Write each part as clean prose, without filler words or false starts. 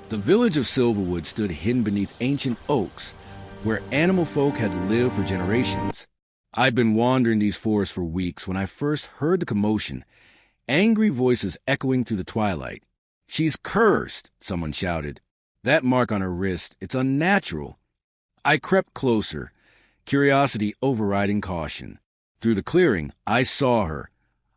The village of Silverwood stood hidden beneath ancient oaks, where animal folk had lived for generations. I'd been wandering these forests for weeks when I first heard the commotion, angry voices echoing through the twilight. "She's cursed," someone shouted. "That mark on her wrist, it's unnatural." I crept closer, curiosity overriding caution. Through the clearing, I saw her,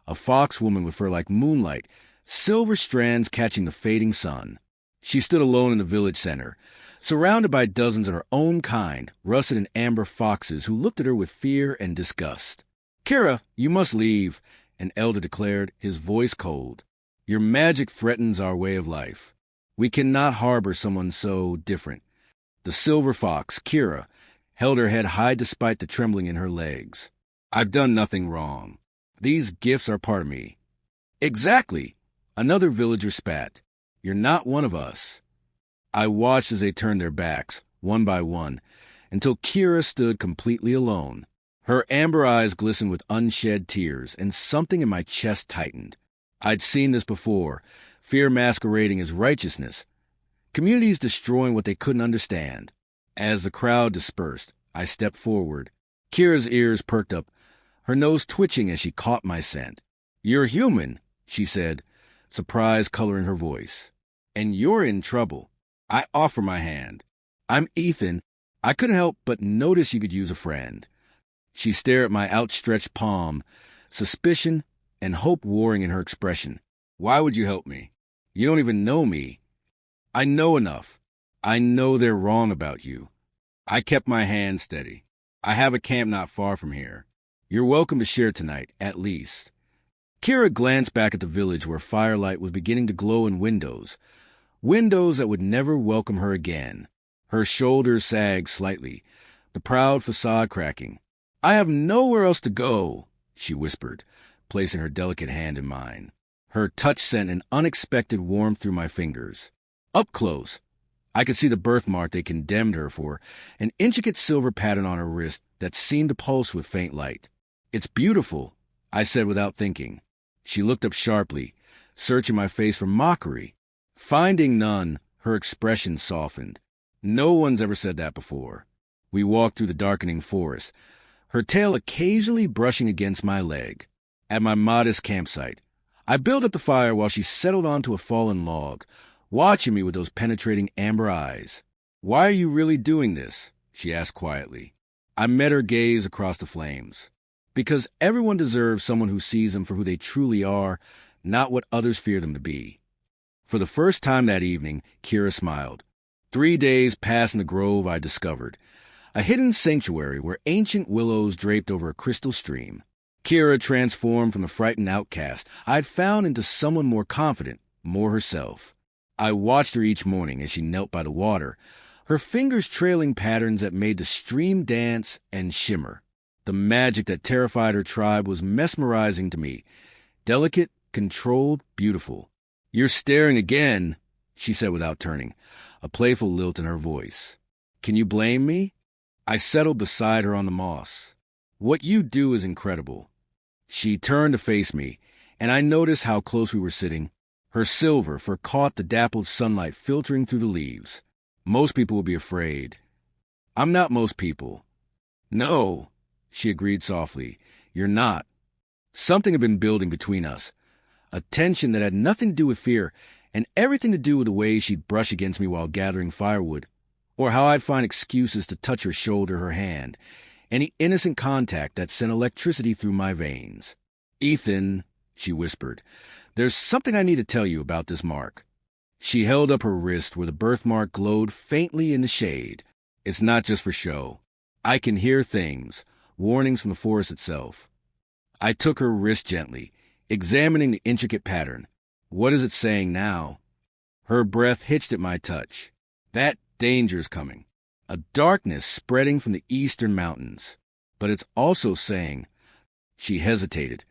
a fox woman with fur like moonlight, silver strands catching the fading sun. She stood alone in the village center, surrounded by dozens of her own kind, russet and amber foxes who looked at her with fear and disgust. "Kira, you must leave," an elder declared, his voice cold. "Your magic threatens our way of life. We cannot harbor someone so different." The silver fox, Kira, held her head high despite the trembling in her legs. "I've done nothing wrong. These gifts are part of me." "Exactly," another villager spat. "You're not one of us." I watched as they turned their backs, one by one, until Kira stood completely alone. Her amber eyes glistened with unshed tears, and something in my chest tightened. I'd seen this before, fear masquerading as righteousness, communities destroying what they couldn't understand. As the crowd dispersed, I stepped forward. Kira's ears perked up, her nose twitching as she caught my scent. "You're human," she said, surprise coloring her voice. "And you're in trouble." I offer my hand. "I'm Ethan. I couldn't help but notice you could use a friend." She stared at my outstretched palm, suspicion and hope warring in her expression. "Why would you help me? You don't even know me." "I know enough. I know they're wrong about you." I kept my hand steady. "I have a camp not far from here. You're welcome to share tonight, at least." Kira glanced back at the village where firelight was beginning to glow in windows that would never welcome her again. Her shoulders sagged slightly, the proud facade cracking. "I have nowhere else to go," she whispered, placing her delicate hand in mine. Her touch sent an unexpected warmth through my fingers. Up close, I could see the birthmark they condemned her for, an intricate silver pattern on her wrist that seemed to pulse with faint light. "It's beautiful," I said without thinking. She looked up sharply, searching my face for mockery. Finding none, her expression softened. "No one's ever said that before." We walked through the darkening forest, her tail occasionally brushing against my leg. At my modest campsite, I built up the fire while she settled onto a fallen log, watching me with those penetrating amber eyes. "Why are you really doing this?" she asked quietly. I met her gaze across the flames. "Because everyone deserves someone who sees them for who they truly are, not what others fear them to be." For the first time that evening, Kira smiled. 3 days passed in the grove I discovered, a hidden sanctuary where ancient willows draped over a crystal stream. Kira transformed from the frightened outcast I'd found into someone more confident, more herself. I watched her each morning as she knelt by the water, her fingers trailing patterns that made the stream dance and shimmer. The magic that terrified her tribe was mesmerizing to me, delicate, controlled, beautiful. "You're staring again," she said without turning, a playful lilt in her voice. "Can you blame me?" I settled beside her on the moss. "What you do is incredible." She turned to face me, and I noticed how close we were sitting. Her silver fur caught the dappled sunlight filtering through the leaves. "Most people would be afraid." "I'm not most people." "No," she agreed softly. "You're not." Something had been building between us, a tension that had nothing to do with fear and everything to do with the way she'd brush against me while gathering firewood, or how I'd find excuses to touch her shoulder, her hand, any innocent contact that sent electricity through my veins. "Ethan," she whispered, "there's something I need to tell you about this mark." She held up her wrist where the birthmark glowed faintly in the shade. "It's not just for show. I can hear things, warnings from the forest itself." I took her wrist gently, examining the intricate pattern. "What is it saying now?" Her breath hitched at my touch. "That danger's coming. A darkness spreading from the eastern mountains. But it's also saying—" She hesitated,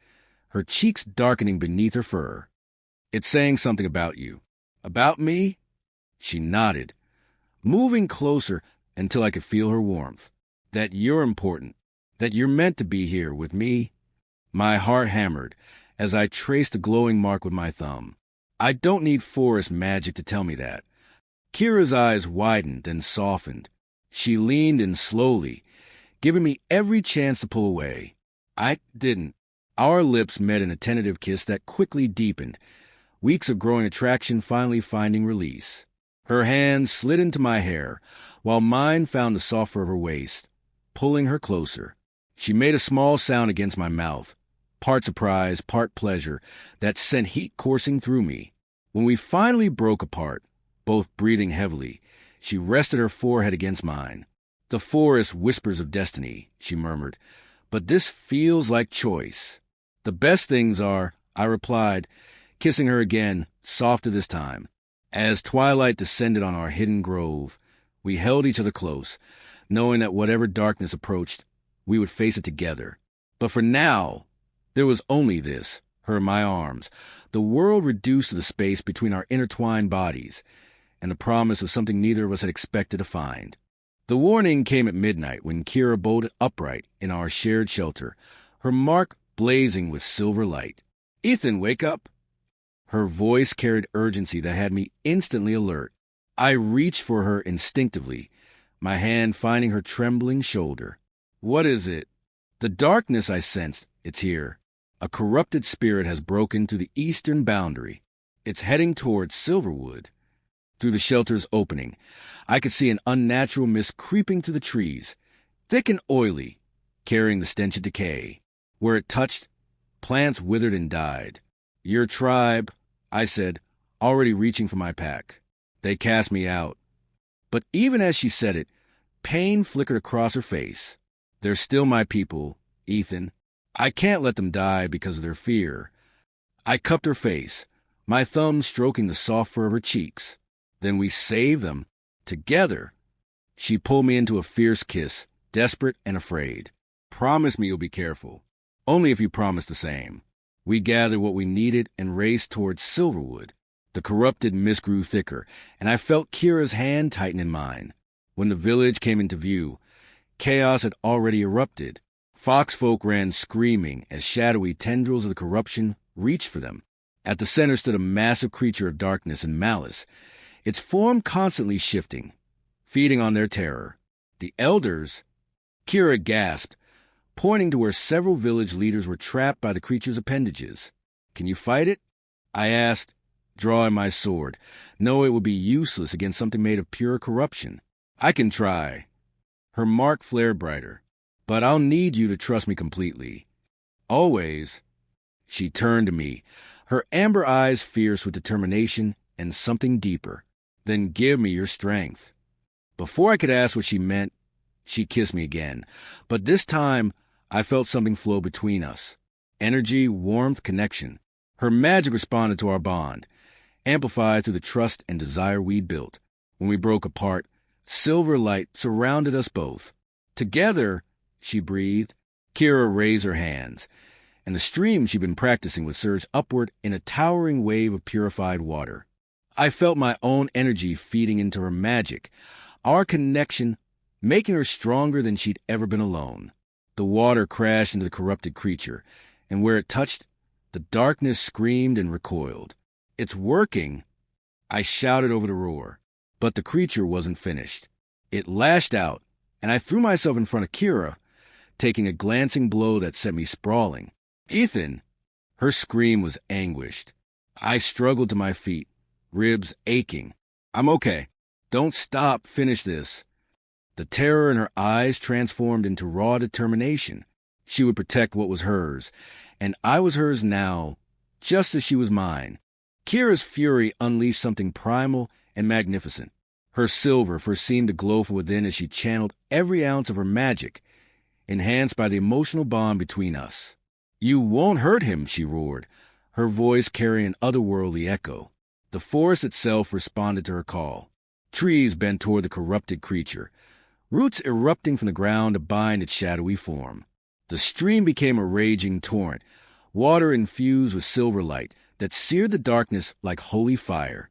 her cheeks darkening beneath her fur. "It's saying something about you." "About me?" She nodded, moving closer until I could feel her warmth. "That you're important. That you're meant to be here with me." My heart hammered as I traced the glowing mark with my thumb. I don't need forest magic to tell me that. Kira's eyes widened and softened. She leaned in slowly, giving me every chance to pull away. I didn't. Our lips met in a tentative kiss that quickly deepened, weeks of growing attraction finally finding release. Her hand slid into my hair, while mine found the soft fur of her waist, pulling her closer. She made a small sound against my mouth, part surprise, part pleasure, that sent heat coursing through me. When we finally broke apart, both breathing heavily, she rested her forehead against mine. "The forest whispers of destiny," she murmured, "but this feels like choice." "The best things are," I replied, kissing her again, softer this time. As twilight descended on our hidden grove, we held each other close, knowing that whatever darkness approached, we would face it together. But for now, there was only this, her in my arms, the world reduced to the space between our intertwined bodies, and the promise of something neither of us had expected to find. The warning came at midnight when Kira bolted upright in our shared shelter, her mark blazing with silver light. "Ethan, wake up!" Her voice carried urgency that had me instantly alert. I reached for her instinctively, my hand finding her trembling shoulder. "What is it?" "The darkness," I sensed. "It's here. A corrupted spirit has broken through the eastern boundary. It's heading towards Silverwood." Through the shelter's opening, I could see an unnatural mist creeping through the trees, thick and oily, carrying the stench of decay. Where it touched, plants withered and died. "Your tribe," I said, already reaching for my pack. "They cast me out." But even as she said it, pain flickered across her face. "They're still my people, Ethan. I can't let them die because of their fear." I cupped her face, my thumb stroking the soft fur of her cheeks. "Then we save them, together." She pulled me into a fierce kiss, desperate and afraid. "Promise me you'll be careful." "Only if you promise the same." We gathered what we needed and raced towards Silverwood. The corrupted mist grew thicker, and I felt Kira's hand tighten in mine. When the village came into view, chaos had already erupted. Foxfolk ran screaming as shadowy tendrils of the corruption reached for them. At the center stood a massive creature of darkness and malice, its form constantly shifting, feeding on their terror. The elders, Kira gasped, pointing to where several village leaders were trapped by the creature's appendages. "Can you fight it?" I asked, drawing my sword, knowing it would be useless against something made of pure corruption. "I can try." Her mark flared brighter. "But I'll need you to trust me completely." "Always." She turned to me, her amber eyes fierce with determination and something deeper. "Then give me your strength." Before I could ask what she meant, she kissed me again. But this time, I felt something flow between us. Energy, warmth, connection. Her magic responded to our bond, amplified through the trust and desire we'd built. When we broke apart, silver light surrounded us both. "Together," she breathed. Kira raised her hands, and the stream she'd been practicing would surge upward in a towering wave of purified water. I felt my own energy feeding into her magic, our connection making her stronger than she'd ever been alone. The water crashed into the corrupted creature, and where it touched, the darkness screamed and recoiled. "It's working!" I shouted over the roar. But the creature wasn't finished. It lashed out, and I threw myself in front of Kira, taking a glancing blow that sent me sprawling. "Ethan!" Her scream was anguished. I struggled to my feet, ribs aching. "I'm okay. Don't stop. Finish this." The terror in her eyes transformed into raw determination. She would protect what was hers, and I was hers now, just as she was mine. Kira's fury unleashed something primal and magnificent. Her silver first seemed to glow from within as she channeled every ounce of her magic, enhanced by the emotional bond between us. "You won't hurt him," she roared, her voice carrying an otherworldly echo. The forest itself responded to her call. Trees bent toward the corrupted creature, roots erupting from the ground to bind its shadowy form. The stream became a raging torrent, water infused with silver light that seared the darkness like holy fire.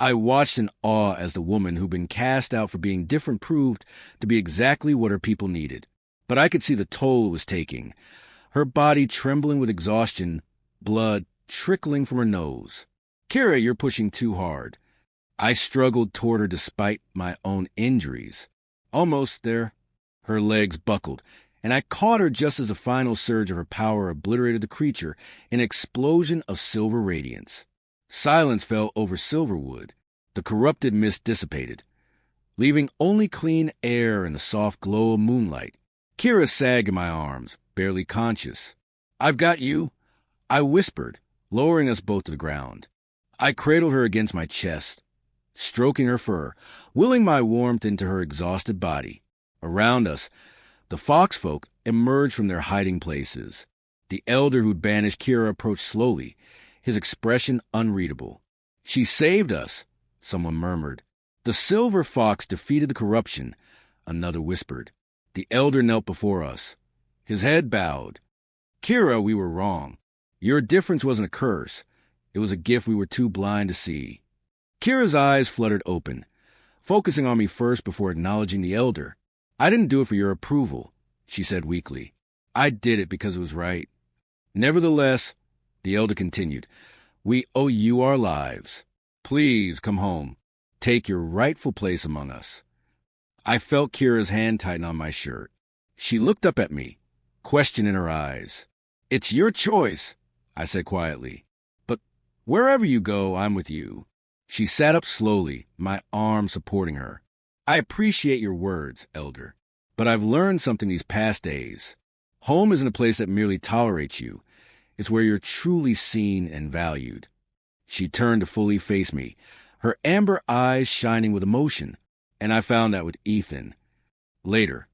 I watched in awe as the woman who'd been cast out for being different proved to be exactly what her people needed. But I could see the toll it was taking, her body trembling with exhaustion, blood trickling from her nose. "Kira, you're pushing too hard." I struggled toward her despite my own injuries. Almost there. Her legs buckled, and I caught her just as a final surge of her power obliterated the creature in an explosion of silver radiance. Silence fell over Silverwood. The corrupted mist dissipated, leaving only clean air and the soft glow of moonlight. Kira sagged in my arms, barely conscious. "I've got you," I whispered, lowering us both to the ground. I cradled her against my chest, stroking her fur, willing my warmth into her exhausted body. Around us, the foxfolk emerged from their hiding places. The elder who'd banished Kira approached slowly, his expression unreadable. "She saved us," someone murmured. "The silver fox defeated the corruption," another whispered. The elder knelt before us, his head bowed. "Kira, we were wrong. Your difference wasn't a curse. It was a gift we were too blind to see." Kira's eyes fluttered open, focusing on me first before acknowledging the elder. "I didn't do it for your approval," she said weakly. "I did it because it was right." "Nevertheless," the elder continued, "we owe you our lives. Please come home. Take your rightful place among us." I felt Kira's hand tighten on my shirt. She looked up at me, question in her eyes. "It's your choice," I said quietly. "But wherever you go, I'm with you." She sat up slowly, my arm supporting her. "I appreciate your words, Elder, but I've learned something these past days. Home isn't a place that merely tolerates you. It's where you're truly seen and valued." She turned to fully face me, her amber eyes shining with emotion, and I found that with Ethan. Later,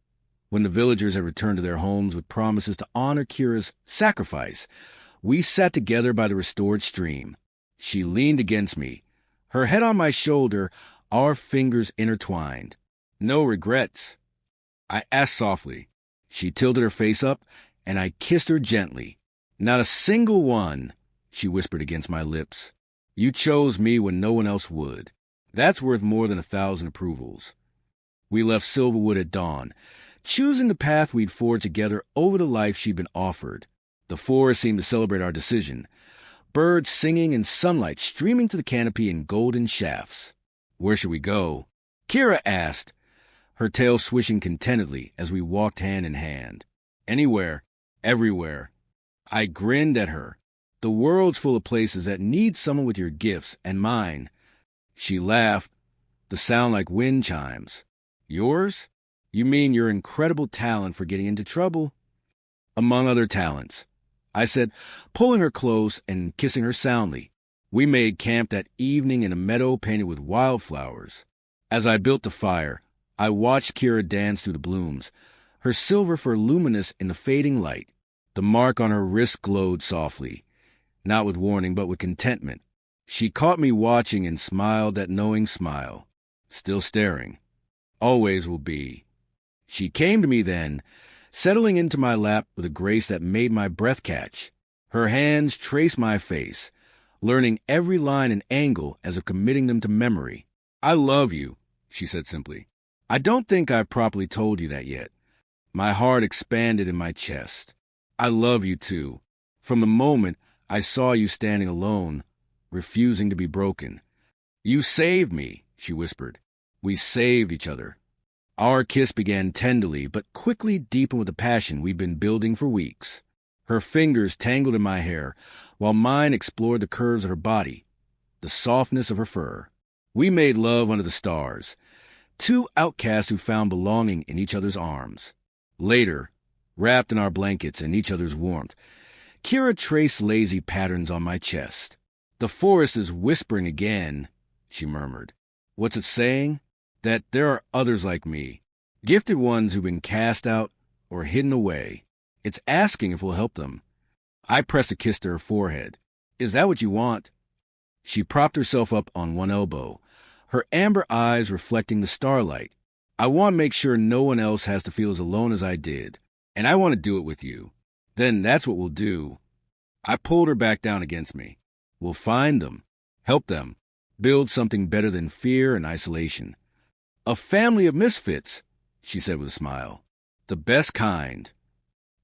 when the villagers had returned to their homes with promises to honor Kira's sacrifice, we sat together by the restored stream. She leaned against me, her head on my shoulder, our fingers intertwined. "No regrets?" I asked softly. She tilted her face up, and I kissed her gently. "Not a single one," she whispered against my lips. "You chose me when no one else would. That's worth more than 1,000 approvals." We left Silverwood at dawn, choosing the path we'd forged together over the life she'd been offered. The forest seemed to celebrate our decision, birds singing and sunlight streaming to the canopy in golden shafts. "Where should we go?" Kira asked, her tail swishing contentedly as we walked hand in hand. "Anywhere, everywhere." I grinned at her. "The world's full of places that need someone with your gifts and mine." She laughed, the sound like wind chimes. "Yours? You mean your incredible talent for getting into trouble?" "Among other talents," I said, pulling her close and kissing her soundly. We made camp that evening in a meadow painted with wildflowers. As I built the fire, I watched Kira dance through the blooms, her silver fur luminous in the fading light. The mark on her wrist glowed softly, not with warning but with contentment. She caught me watching and smiled that knowing smile. Still staring. Always will be. She came to me then, settling into my lap with a grace that made my breath catch. Her hands traced my face, learning every line and angle as if committing them to memory. "I love you," she said simply. "I don't think I've properly told you that yet." My heart expanded in my chest. "I love you too. From the moment I saw you standing alone, refusing to be broken." "You saved me," she whispered. We saved each other. Our kiss began tenderly, but quickly deepened with the passion we'd been building for weeks. Her fingers tangled in my hair, while mine explored the curves of her body, the softness of her fur. We made love under the stars, two outcasts who found belonging in each other's arms. Later, wrapped in our blankets and each other's warmth, Kira traced lazy patterns on my chest. "The forest is whispering again," she murmured. "What's it saying? That there are others like me, gifted ones who've been cast out or hidden away. It's asking if we'll help them." I pressed a kiss to her forehead. "Is that what you want?" She propped herself up on one elbow, her amber eyes reflecting the starlight. "I want to make sure no one else has to feel as alone as I did, and I want to do it with you. Then that's what we'll do." I pulled her back down against me. "We'll find them, help them, build something better than fear and isolation. A family of misfits," she said with a smile. "The best kind."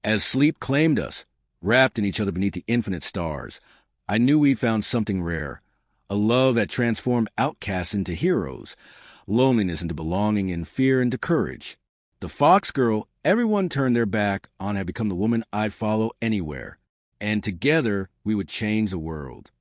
As sleep claimed us, wrapped in each other beneath the infinite stars, I knew we'd found something rare, a love that transformed outcasts into heroes, loneliness into belonging, and fear into courage. The fox girl everyone turned their back on had become the woman I'd follow anywhere, and together we would change the world.